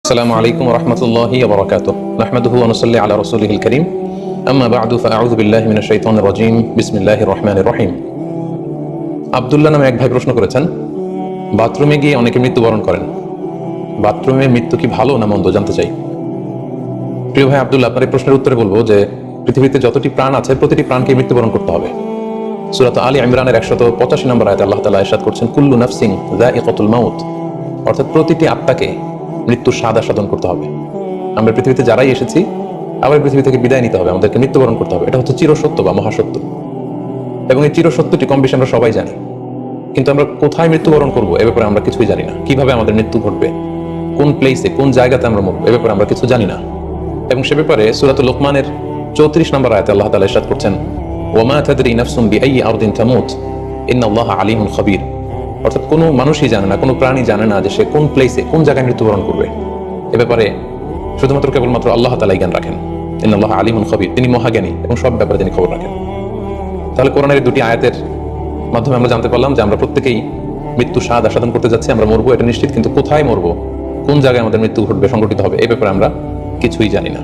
السلام عليكم ورحمة الله وبركاته نحمده ونصلي على رسوله الكريم أما بعد فأعوذ بالله من الشيطان الرجيم بسم الله الرحمن الرحيم আব্দুল্লাহ নামে এক ভাই প্রশ্ন করেছেন, বাথরুমে গিয়ে অনেকে মৃত্যুবরণ করেন, বাথরুমে মৃত্যু কি ভালো না মন্দ জানতে চাই। প্রিয় ভাই আব্দুল্লাহ, আপনার এই প্রশ্নের উত্তরে বলবো যে পৃথিবীতে যতটি প্রাণ আছে প্রতিটি প্রাণকে মৃত্যুবরণ করতে হবে। সূরা আলী ইমরানের 185 নম্বর আয়াতে আল্লাহ তাআলা ইরশাদ করছেন, কুল্লু নাফসিন যায়িকাতুল মাউত, অর্থাৎ প্রতিটি আত্মাকে মৃত্যুর স্বাদ আস্বাদন করতে হবে। আমরা পৃথিবীতে যারাই এসেছি আবার পৃথিবী থেকে বিদায় নিতে হবে, আমাদেরকে মৃত্যুবরণ করতে হবে। এটা হচ্ছে চিরসত্য বা মহাসত্য, এবং এই চিরসত্যটি কম বেশি আমরা সবাই জানি। কিন্তু আমরা কোথায় মৃত্যুবরণ করবো এ ব্যাপারে আমরা কিছুই জানি না। কিভাবে আমাদের মৃত্যু ঘটবে, কোন প্লেসে, কোন জায়গাতে আমরা মরবো এ ব্যাপারে আমরা কিছু জানি না। এবং সে ব্যাপারে সূরাতুল লোকমানের 34 নম্বর আয়াতে আল্লাহ তাআলা ইরশাদ করছেন, ওয়ামা তাদরি নাফসুন বিআইয়ি আরদিন তামুত ইন্নাল্লাহা আলিমুন খাবীর, অর্থাৎ কোনো মানুষই জানে না, কোনো প্রাণী জানে না যে সে কোন প্লেসে, কোন জায়গায় মৃত্যুবরণ করবে। এ ব্যাপারে শুধুমাত্র কেবলমাত্র আল্লাহ তাআলাই জ্ঞান রাখেন। ইন্নাল্লাহা আলিমুন খাবীর, তিনি মহাজ্ঞানী এবং সব ব্যাপারে তিনি খবর রাখেন। তাহলে কোরআনের দুটি আয়াতের মাধ্যমে আমরা জানতে পারলাম যে আমরা প্রত্যেকেই মৃত্যু স্বাদ আস্বাদন করতে যাচ্ছি, আমরা মরবো এটা নিশ্চিত, কিন্তু কোথায় মরবো, কোন জায়গায় আমাদের মৃত্যু ঘটবে, সংঘটিত হবে, এই ব্যাপারে আমরা কিছুই জানি না।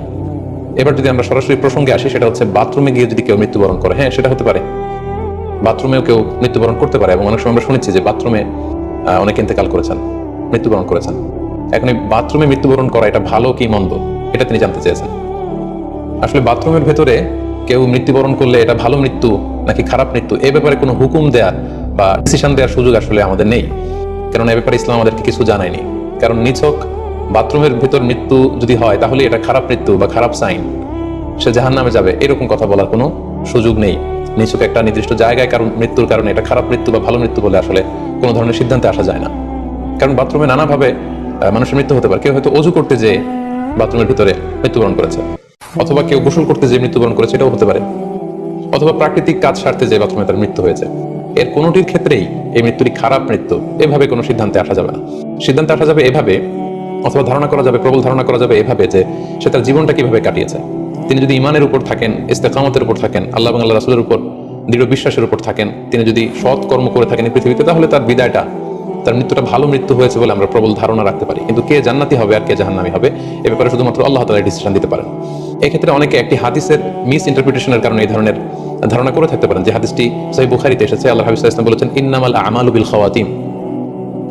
এবার যদি আমরা সরাসরি প্রসঙ্গে আসি, সেটা হচ্ছে বাথরুমে গিয়ে যদি কেউ মৃত্যুবরণ করে, হ্যাঁ সেটা হতে পারে, বাথরুমেও কেউ মৃত্যুবরণ করতে পারে। এবং অনেক সময় আমরা শুনেছি যে বাথরুমে অনেকে ইন্তেকাল করেছেন, মৃত্যুবরণ করেছেন। এখন এই বাথরুমে মৃত্যুবরণ করা এটা ভালো কি মন্দ এটা তিনি জানতে চেয়েছেন। আসলে বাথরুমের ভেতরে কেউ মৃত্যুবরণ করলে এটা ভালো মৃত্যু নাকি খারাপ মৃত্যু এ ব্যাপারে কোনো হুকুম দেয়া বা ডিসিশন দেওয়ার সুযোগ আসলে আমাদের নেই, কারণ এ ব্যাপারে ইসলাম আমাদেরকে কিছু জানায়নি। কারণ নিছক বাথরুমের ভেতর মৃত্যু যদি হয় তাহলে এটা খারাপ মৃত্যু বা খারাপ সাইন, সে জাহান্নামে যাবে, এরকম কথা বলার কোনো সুযোগ নেই। নিছক একটা নির্দিষ্ট জায়গায় কারণ মৃত্যুর কারণে এটা খারাপ মৃত্যু বা ভালো মৃত্যু বলে আসলে কোনো ধরনের সিদ্ধান্তে আসা যায় না। কারণ বাথরুমে নানাভাবে মানুষের মৃত্যু হতে পারে। কেউ হয়তো অজু করতে যেয়ে বাথরুমের ভিতরে মৃত্যুবরণ করেছে, অথবা কেউ গোসল করতে যেয়ে মৃত্যুবরণ করেছে, এটাও হতে পারে, অথবা প্রাকৃতিক কাজ সারতে যেয়ে বাথরুমে তার মৃত্যু হয়েছে। এর কোনোটির ক্ষেত্রেই এই মৃত্যুটি খারাপ মৃত্যু এভাবে কোনো সিদ্ধান্তে আসা যাবে না। সিদ্ধান্তে আসা যাবে এভাবে, অথবা ধারণা করা যাবে, প্রবল ধারণা করা যাবে এভাবে যে সে তার জীবনটা কিভাবে কাটিয়েছে। তিনি যদি ইমানের উপর থাকেন, ইস্তেকামতের উপর থাকেন, আল্লাহ এবং আল্লাহ রাসূলের উপর দৃঢ় বিশ্বাসের উপর থাকেন, তিনি যদি সৎ কর্ম করে থাকেন এই পৃথিবীতে, তাহলে তার বিদায়টা, তার মৃত্যুটা ভালো মৃত্যু হয়েছে বলে আমরা প্রবল ধারণা রাখতে পারি। কিন্তু কে জান্নাতি হবে আর কে জাহান্নামী হবে এ ব্যাপারে শুধুমাত্র আল্লাহ তাআলা ডিসিশন দিতে পারেন। এক্ষেত্রে অনেকে একটি হাদিসের মিস ইন্টারপ্রিটেশনের কারণে এই ধরনের ধারণা করে থাকতে পারেন, যে হাদিসটি সহিহ বুখারীতে এসেছে। আল্লাহ হাবিব সাল্লাল্লাহু আলাইহি ওয়াসাল্লাম বলেছেন, ইন্নামাল আমালু বিল খাওয়াতিম,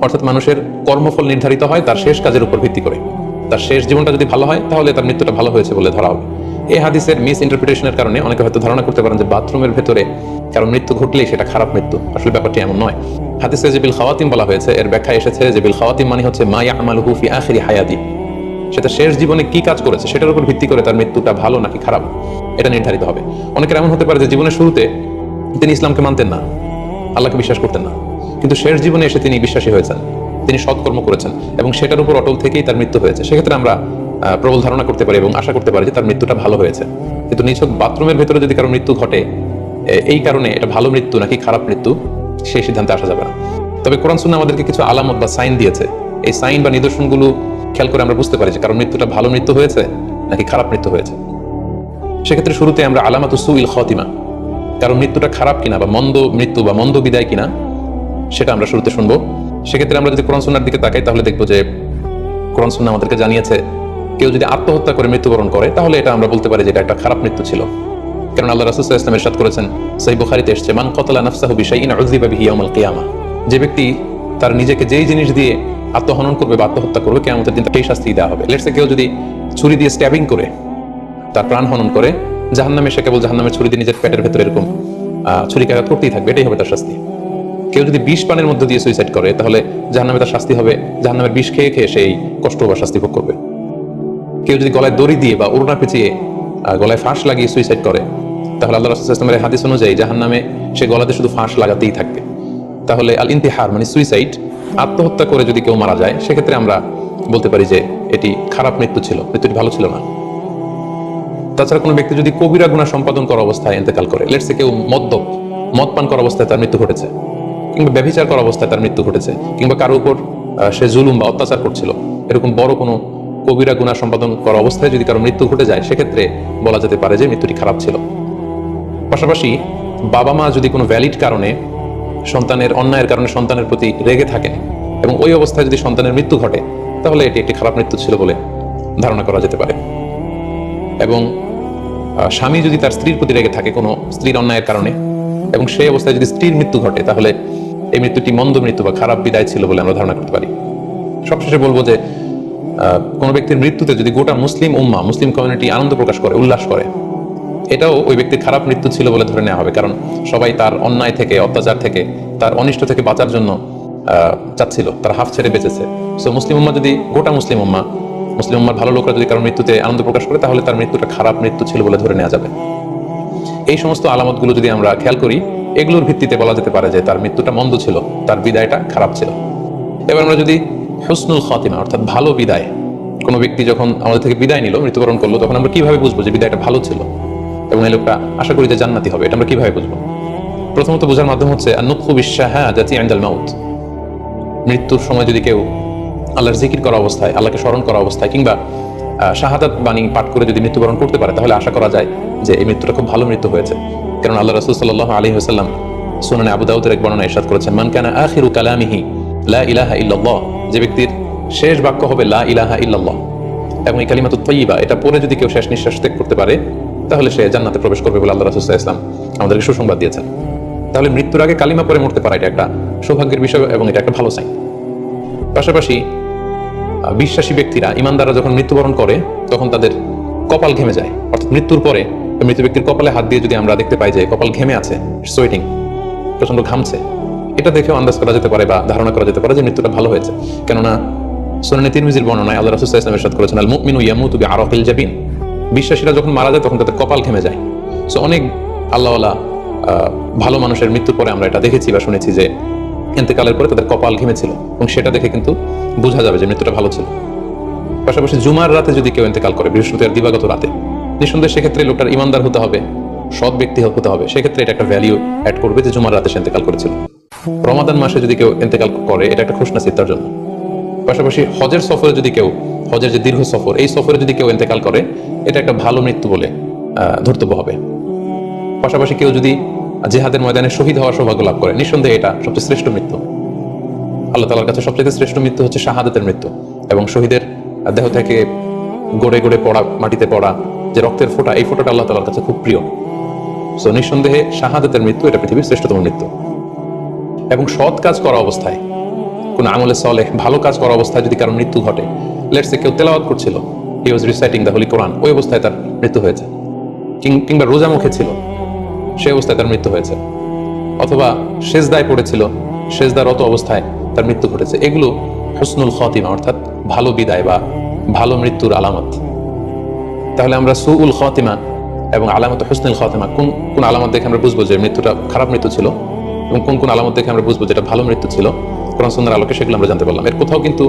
অর্থাৎ মানুষের কর্মফল নির্ধারিত হয় তার শেষ কাজের উপর ভিত্তি করে। তার শেষ জীবনটা যদি ভালো হয় তাহলে তার মৃত্যুটা ভালো হয়েছে বলে ধরা হবে। এই হাদিসের মিস ইন্টারপ্রিটেশনের কারণে অনেকে হয়তো ধারণা করতে পারেন যে বাথরুমের ভেতরে কারণ মৃত্যু ঘটলেই সেটা খারাপ মৃত্যু। আসলে ব্যাপারটি এমন নয়। হাদিসে যে বিল খাওয়াতিম বলা হয়েছে, এর ব্যাখ্যা এসেছে যে বিল খাওয়াতিম মানে হচ্ছে মা ইয়ামালুহু ফি আখিরি হায়াতি, সেটা শেষ জীবনে কি কাজ করেছে সেটার উপর ভিত্তি করে তার মৃত্যুটা ভালো নাকি খারাপ এটা নির্ধারিত হবে। অনেকের এমন হতে পারে যে জীবনের শুরুতে তিনি ইসলামকে মানতেন না, আল্লাহকে বিশ্বাস করতেন না, কিন্তু শেষ জীবনে এসে তিনি বিশ্বাসী হয়েছেন, তিনি সৎকর্ম করেছেন এবং সেটার উপর অটল থেকেই তার মৃত্যু হয়েছে। সেক্ষেত্রে আমরা প্রবল ধারণা করতে পারি এবং আশা করতে পারি যে তার মৃত্যুটা ভালো হয়েছে। কিন্তু নিছক বাথরুমের ভেতরে যদি কারো মৃত্যু ঘটে এই কারণে এটা ভালো মৃত্যু নাকি খারাপ মৃত্যু সেই সিদ্ধান্তে আসা যাবে না। তবে কোরআন সুন্নাহ আমাদেরকে কিছু আলামত বা সাইন দিয়েছে। এই সাইন বা নিদর্শনগুলো খেয়াল করে আমরা বুঝতে পারি যে কারণ মৃত্যুটা ভালো মৃত্যু হয়েছে নাকি খারাপ মৃত্যু হয়েছে। সেক্ষেত্রে শুরুতে আমরা আলামাতু সুইল খাতিমা, কারণ মৃত্যুটা খারাপ কিনা বা মন্দ মৃত্যু বা মন্দ বিদায় কিনা সেটা আমরা শুরুতে শুনবো। সেক্ষেত্রে আমরা যদি কোরআন সুন্নাহর দিকে তাকাই তাহলে দেখবো যে কোরআন সুন্নাহ আমাদেরকে জানিয়েছে কেউ যদি আত্মহত্যা করে মৃত্যুবরণ করে তাহলে এটা আমরা বলতে পারি যে এটা একটা খারাপ মৃত্যু ছিল। কারণ আল্লাহ রাসূল সাল্লাল্লাহু আলাইহি ওয়াসাল্লাম ইরশাদ করেছেন, সহিহ বুখারীতে এসেছে, মান কাতালা নাফসাহু বিশাইইন উযিবা বিহি ইয়াউমাল কিয়ামা, যে ব্যক্তি তার নিজেকে যেই জিনিস দিয়ে আত্মহনন করবে বা আত্মহত্যা করবে কিয়ামতের দিন তাকেই শাস্তি দেওয়া হবে। লেটস সে কেউ যদি ছুরি দিয়ে স্ট্যাবিং করে তার প্রাণ হনন করে, জাহান্নামে সে কেবল জাহান্নামের ছুরি দিয়ে নিজের পেটের ভেতরে এরকম ছুরিকাঘাত করতেই থাকবে, এটাই হবে তার শাস্তি। কেউ যদি বিষ পানের মধ্যে দিয়ে সুইসাইড করে তাহলে জাহান্নামে তার শাস্তি হবে জাহান্নামের বিষ খেয়ে খেয়ে সেই কষ্ট বা শাস্তি ভোগ করবে। কেউ যদি গলায় দড়ি দিয়ে বা ওড়না পেঁচিয়ে গলায় ফাঁস লাগিয়ে সুইসাইড করে তাহলে আল্লাহ রাসূল সাল্লাল্লাহু আলাইহি ওয়াসাল্লামের হাদিস অনুযায়ী জাহান্নামে সে গলাতে শুধু ফাঁস লাগাতেই থাকবে। তাহলে আল ইন্তিহার মানে সুইসাইড, আত্মহত্যা করে যদি কেউ মারা যায় সেক্ষেত্রে আমরা বলতে পারি যে এটি খারাপ মৃত্যু ছিল, মৃত্যুটি ভালো ছিল না। তাছাড়া কোনো ব্যক্তি যদি কবিরা গুনাহ সম্পাদন করা অবস্থায় ইন্তেকাল করে, লেটস সে কেউ মদ পান করা অবস্থায় তার মৃত্যু ঘটেছে, কিংবা ব্যভিচার করা অবস্থায় তার মৃত্যু ঘটেছে, কিংবা কারো উপর সে জুলুম বা অত্যাচার করছিল, এরকম বড় কোনো কবিরা গুনাহ সম্পাদন করা অবস্থায় যদি কারো মৃত্যু ঘটে যায় সেক্ষেত্রে বলা যেতে পারে যে মৃত্যুটি খারাপ ছিল। পাশাপাশি বাবা মা যদি কোনো ভ্যালিড কারণে সন্তানের অন্যায়ের কারণে সন্তানের প্রতি রেগে থাকেন এবং ওই অবস্থায় যদি সন্তানের মৃত্যু ঘটে তাহলে এটি একটি খারাপ মৃত্যু ছিল বলে ধারণা করা যেতে পারে। এবং স্বামী যদি তার স্ত্রীর প্রতি রেগে থাকে কোনো স্ত্রীর অন্যায়ের কারণে, এবং সেই অবস্থায় যদি স্ত্রীর মৃত্যু ঘটে, তাহলে এই মৃত্যুটি মন্দ মৃত্যু বা খারাপ বিদায় ছিল বলে আমরা ধারণা করতে পারি। সবশেষে বলবো যে কোনো ব্যক্তির মৃত্যুতে যদি গোটা মুসলিম উম্মাহ, মুসলিম কমিউনিটি আনন্দ প্রকাশ করে, উল্লাস করে, এটাও ওই ব্যক্তির খারাপ মৃত্যু ছিল বলে ধরে নেওয়া হবে। কারণ সবাই তার অন্যায় থেকে, অত্যাচার থেকে, তার অনিষ্ট থেকে বাঁচার জন্য চাচ্ছিল, তারা হাফ ছেড়ে বেঁচেছে। সো মুসলিম উম্মাহ যদি, গোটা মুসলিম উম্মাহর ভালো লোকরা যদি কারোর মৃত্যুতে আনন্দ প্রকাশ করে, তাহলে তার মৃত্যুটা খারাপ মৃত্যু ছিল বলে ধরে নেওয়া যাবে। এই সমস্ত আলামতগুলো যদি আমরা খেয়াল করি, এগুলোর ভিত্তিতে বলা যেতে পারে যে তার মৃত্যুটা মন্দ ছিল, তার বিদায়টা খারাপ ছিল। এবার আমরা যদি হুসনুল খাতিমা অর্থাৎ ভালো বিদায়, কোনো ব্যক্তি যখন আমাদের থেকে বিদায় নিল, মৃত্যুবরণ করলো, তখন আমরা কিভাবে বুঝবো যে বিদায়টা ভালো ছিল এবং এই লোকটা আশা করি যে জান্নাতি হবে, এটা আমরা কিভাবে বুঝবো? প্রথমত বোঝার মাধ্যম হচ্ছে আন-নুতকু বিশ-শাহাদাতি ইনদাল মাউত। মৃত্যুর সময় যদি কেউ আল্লাহর জিকির করা অবস্থায়, আল্লাহকে স্মরণ করা অবস্থায়, কিংবা শাহাদাত বাণী পাঠ করে যদি মৃত্যুবরণ করতে পারে, তাহলে আশা করা যায় যে এই মৃত্যুটা খুব ভালো মৃত্যু হয়েছে। কারণ আল্লাহ রাসূল সাল্লাল্লাহু আলাইহি ওয়াসাল্লাম সুনানে আবু দাউদের এক বর্ণনায় ইরশাদ করেছেন, মান কানা আখিরু কালামিহি লা ইলাহা ইল্লাল্লাহ, যে ব্যক্তির শেষ বাক্য হবে লা ইলাহা ইল্লাল্লাহ, এবং এই কালিমাতুত তাইয়্যিবা এটা পড়ে যদি কেউ শেষ নিঃশ্বাস ত্যাগ করতে পারে, তাহলে সে জান্নাতে প্রবেশ করবে বলে আল্লাহ রাসূল সাল্লাল্লাহু আলাইহি ওয়াসাল্লাম আমাদেরকে সুসংবাদ দিয়েছেন। তাহলে মৃত্যুর আগে কালিমা পড়ে মরতে পারা এটা একটা সৌভাগ্যের বিষয় এবং এটা একটা ভালো সাইন। পাশাপাশি বিশ্বাসী ব্যক্তিরা, ইমানদাররা যখন মৃত্যুবরণ করে, তখন তাদের কপাল ঘেমে যায়। অর্থাৎ মৃত্যুর পরে মৃত ব্যক্তির কপালে হাত দিয়ে যদি আমরা দেখতে পাই যে কপাল ঘেমে আছে, সোয়েটিং, প্রচন্ড ঘামছে, এটা দেখেও আন্দাজ করা যেতে পারে বা ধারণা করা যেতে পারে যে মৃত্যুটা ভালো হয়েছে। কেননা সুনানে তিরমিজির বর্ণনায় আল্লাহ রাসূল সাল্লাল্লাহু আলাইহি ওয়াসাল্লাম ইরশাদ করেছেন, আল মুমিনু ইয়ামুতু বিআরাকিল জাবিন, বিশ্বাসীরা যখন মারা যায় তখন তাদের কপাল ঘেমে যায়। সো অনেক আল্লাহওয়ালা ভালো মানুষের মৃত্যুর পরে আমরা এটা দেখেছি বা শুনেছি যে ইন্তেকালের পরে তাদের কপাল ঘেমেছিল, এবং সেটা দেখে কিন্তু বোঝা যাবে যে মৃত্যুটা ভালো ছিল। পাশাপাশি জুমার রাতে যদি কেউ ইন্তেকাল করে, বৃহস্পতিবার দিবাগত রাতে, নিঃসন্দেহে সেক্ষেত্রে লোকটার ইমানদার হতে হবে, সৎ ব্যক্তি হতে হবে। সেক্ষেত্রে এটা একটা ভ্যালিউ অ্যাড করবে যে জুমার রাতে সে ইন্তেকাল করেছিল। রমাদান মাসে যদি কেউ ইন্তেকাল করে, এটা একটা খুশনসিব তার জন্য। পাশাপাশি হজের সফরে যদি কেউ, হজের যে দীর্ঘ সফর, এই সফরে যদি কেউ ইন্তেকাল করে, এটা একটা ভালো মৃত্যু বলে ধর্তব্য হবে। পাশাপাশি কেউ যদি জিহাদের ময়দানে শহীদ হওয়ার সৌভাগ্য লাভ করে, নিঃসন্দেহে এটা সবচেয়ে শ্রেষ্ঠ মৃত্যু। আল্লাহ তাআলার কাছে সবচেয়ে শ্রেষ্ঠ মৃত্যু হচ্ছে শাহাদাতের মৃত্যু, এবং শহীদের দেহ থেকে গড়ে গড়ে পড়া, মাটিতে পড়া যে রক্তের ফোঁটা, এই ফোঁটাটা আল্লাহ তাআলার কাছে খুব প্রিয়। সো নিঃসন্দেহে শাহাদাতের মৃত্যু এটা পৃথিবীর শ্রেষ্ঠতম মৃত্যু। এবং সৎ কাজ করা অবস্থায়, কোন আমলে সালেহ, ভালো কাজ করা অবস্থায় যদি কারো মৃত্যু ঘটে, লেটস সে কেউ তেলাওয়াত করছিল, হি ওয়াজ রিসাইটিং দ্য হোলি কোরআন, ওই অবস্থায় তার মৃত্যু হয়েছে, কিংবা রোজা মুখে ছিল, সেই অবস্থায় তার মৃত্যু হয়েছে, অথবা সেজদায় পড়েছিল, সেজদারত অবস্থায় তার মৃত্যু ঘটেছে, এগুলো হুসনুল খাতিমা অর্থাৎ ভালো বিদায় বা ভালো মৃত্যুর আলামত। তাহলে আমরা সুউল খাতিমা এবং আলামত হুসনুল খাতিমা, কোন কোন আলামত দেখে আমরা বুঝবো যে মৃত্যুটা খারাপ মৃত্যু ছিল, এবং কোন কোন আলামত দেখে আমরা বুঝবো যেটা ভালো মৃত্যু ছিল, কোরআন সুন্নাহর আলোকে সেগুলো আমরা জানতে পারলাম। এর কোথাও কিন্তু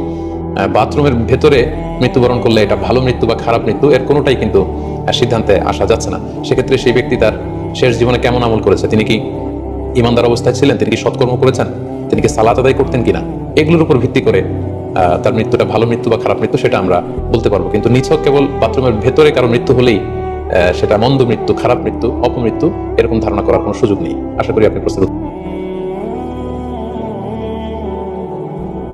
বাথরুমের ভেতরে মৃত্যুবরণ করলে এটা ভালো মৃত্যু বা খারাপ মৃত্যু, এর কোনোটাই কিন্তু সিদ্ধান্তে আসা যাচ্ছে না। সেক্ষেত্রে সেই ব্যক্তি তার শেষ জীবনে কেমন আমল করেছে, তিনি কি ইমানদার অবস্থায় ছিলেন, তিনি কি সৎকর্ম করেছেন, তিনি কি সালাত আদায় করতেন কিনা, এগুলোর উপর ভিত্তি করে তার মৃত্যুটা ভালো মৃত্যু বা খারাপ মৃত্যু সেটা আমরা বলতে পারবো। কিন্তু নিছক কেবল বাথরুমের ভেতরে কারো মৃত্যু হলেই সেটা মন্দ মৃত্যু, খারাপ মৃত্যু, অপমৃত্যু, এরকম ধারণা করার কোনো সুযোগ নেই। আশা করি আপনি প্রস্তুত।